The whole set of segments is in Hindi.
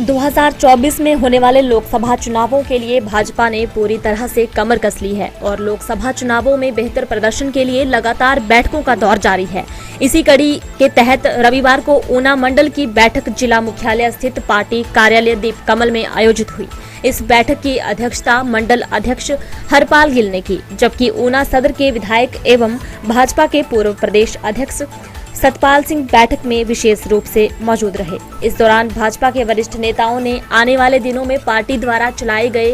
2024 में होने वाले लोकसभा चुनावों के लिए भाजपा ने पूरी तरह से कमर कस ली है और लोकसभा चुनावों में बेहतर प्रदर्शन के लिए लगातार बैठकों का दौर जारी है। इसी कड़ी के तहत रविवार को ऊना मंडल की बैठक जिला मुख्यालय स्थित पार्टी कार्यालय दीपकमल में आयोजित हुई। इस बैठक की अध्यक्षता मंडल अध्यक्ष हरपाल गिल ने की, जबकि ऊना सदर के विधायक एवं भाजपा के पूर्व प्रदेश अध्यक्ष सतपाल सिंह बैठक में विशेष रूप से मौजूद रहे। इस दौरान भाजपा के वरिष्ठ नेताओं ने आने वाले दिनों में पार्टी द्वारा चलाए गए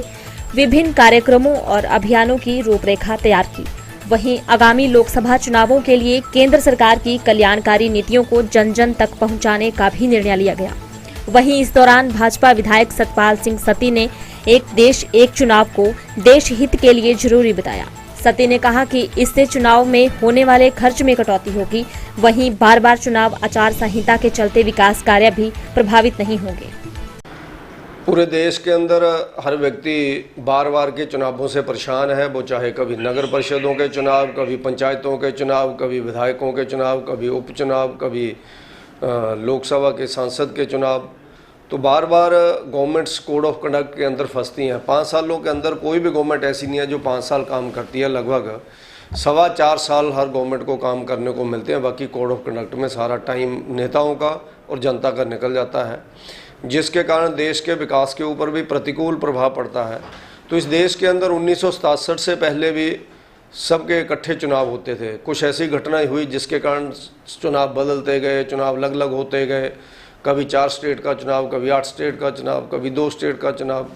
विभिन्न कार्यक्रमों और अभियानों की रूपरेखा तैयार की। वहीं आगामी लोकसभा चुनावों के लिए केंद्र सरकार की कल्याणकारी नीतियों को जन जन तक पहुंचाने का भी निर्णय लिया गया। वहीं इस दौरान भाजपा विधायक सतपाल सिंह सती ने एक देश एक चुनाव को देश हित के लिए जरूरी बताया। सती ने कहा कि इससे चुनाव में होने वाले खर्च में कटौती होगी। वहीं बार बार चुनाव आचार संहिता के चलते विकास कार्य भी प्रभावित नहीं होंगे। पूरे देश के अंदर हर व्यक्ति बार बार के चुनावों से परेशान है। वो चाहे कभी नगर परिषदों के चुनाव, कभी पंचायतों के चुनाव, कभी विधायकों के चुनाव, कभी उपचुनाव, कभी लोकसभा के सांसद के चुनाव, तो बार बार गवर्नमेंट्स कोड ऑफ कंडक्ट के अंदर फंसती हैं। 5 सालों के अंदर कोई भी गवर्नमेंट ऐसी नहीं है जो 5 साल काम करती है। लगभग 4.25 साल हर गवर्नमेंट को काम करने को मिलते हैं। बाकी कोड ऑफ कंडक्ट में सारा टाइम नेताओं का और जनता का निकल जाता है, जिसके कारण देश के विकास के ऊपर भी प्रतिकूल प्रभाव पड़ता है। तो इस देश के अंदर 1967 से पहले भी सबके इकट्ठे चुनाव होते थे। कुछ ऐसी घटनाएं हुई जिसके कारण चुनाव बदलते गए, चुनाव अलग अलग होते गए। कभी 4 स्टेट का चुनाव, कभी 8 स्टेट का चुनाव, कभी 2 स्टेट का चुनाव।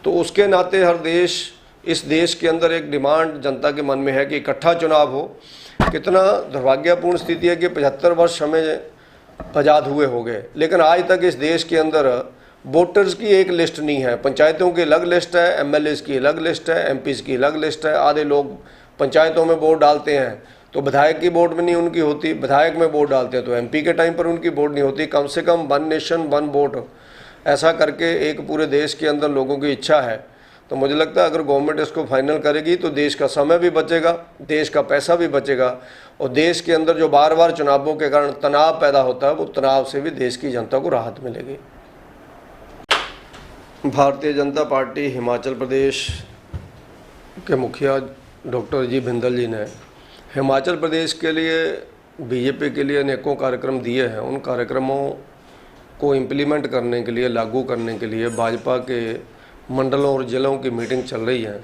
तो उसके नाते हर देश, इस देश के अंदर एक डिमांड जनता के मन में है कि इकट्ठा चुनाव हो। कितना दुर्भाग्यपूर्ण स्थिति है कि 75 वर्ष हमें आज़ाद हुए हो गए, लेकिन आज तक इस देश के अंदर वोटर्स की एक लिस्ट नहीं है। पंचायतों की अलग लिस्ट है, एमएलए की अलग लिस्ट है, एमपीज की अलग लिस्ट है। आधे लोग पंचायतों में वोट डालते हैं तो विधायक की वोट में नहीं उनकी होती, विधायक में वोट डालते हैं तो एमपी के टाइम पर उनकी वोट नहीं होती। कम से कम 1 नेशन 1 वोट ऐसा करके एक पूरे देश के अंदर लोगों की इच्छा है। तो मुझे लगता है अगर गवर्नमेंट इसको फाइनल करेगी तो देश का समय भी बचेगा, देश का पैसा भी बचेगा, और देश के अंदर जो बार बार चुनावों के कारण तनाव पैदा होता है वो तनाव से भी देश की जनता को राहत मिलेगी। भारतीय जनता पार्टी हिमाचल प्रदेश के मुखिया डॉक्टर जी बिंदल जी ने हिमाचल प्रदेश के लिए बीजेपी के लिए अनेकों कार्यक्रम दिए हैं। उन कार्यक्रमों को इम्प्लीमेंट करने के लिए, लागू करने के लिए भाजपा के मंडलों और जिलों की मीटिंग चल रही है।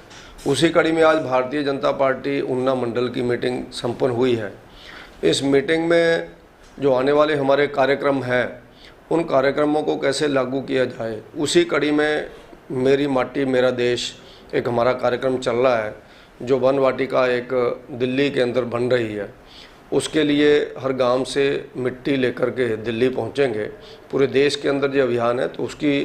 उसी कड़ी में आज भारतीय जनता पार्टी ऊना मंडल की मीटिंग संपन्न हुई है। इस मीटिंग में जो आने वाले हमारे कार्यक्रम हैं उन कार्यक्रमों को कैसे लागू किया जाए, उसी कड़ी में मेरी माटी मेरा देश एक हमारा कार्यक्रम चल रहा है, जो वन वाटिका एक दिल्ली के अंदर बन रही है। उसके लिए हर गांव से मिट्टी लेकर के दिल्ली पहुंचेंगे। पूरे देश के अंदर जो अभियान है तो उसकी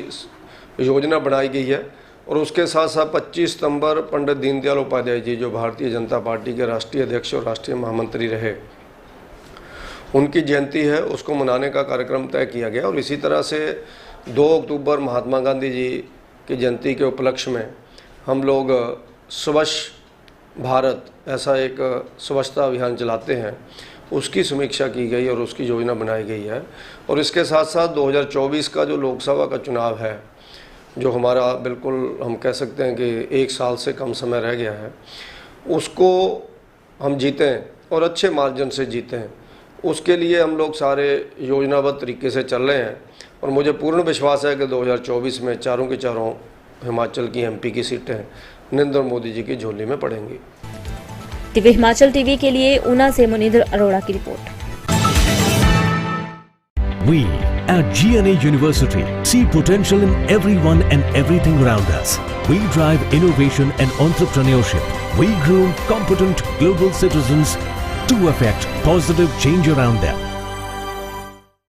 योजना बनाई गई है। और उसके साथ साथ 25 सितंबर पंडित दीनदयाल उपाध्याय जी, जो भारतीय जनता पार्टी के राष्ट्रीय अध्यक्ष और राष्ट्रीय महामंत्री रहे, उनकी जयंती है, उसको मनाने का कार्यक्रम तय किया गया। और इसी तरह से 2 अक्टूबर महात्मा गांधी जी की जयंती के उपलक्ष्य में हम लोग स्वच्छ भारत ऐसा एक स्वच्छता अभियान चलाते हैं, उसकी समीक्षा की गई और उसकी योजना बनाई गई है। और इसके साथ साथ 2024 का जो लोकसभा का चुनाव है, जो हमारा बिल्कुल हम कह सकते हैं कि 1 साल से कम समय रह गया है, उसको हम जीतें और अच्छे मार्जिन से जीतें, उसके लिए हम लोग सारे योजनाबद्ध तरीके से चल रहे हैं। और मुझे पूर्ण विश्वास है कि 2024 में चारों की चारों हिमाचल की एमपी की सीटें नरेंद्र मोदी जी की झोली में पड़ेंगी। दिव्य हिमाचल टीवी के लिए ऊना से मुनींद्र अरोड़ा की report. We at GNA University see potential in everyone and everything around us. We drive innovation and entrepreneurship. We groom competent global citizens to affect positive change around them.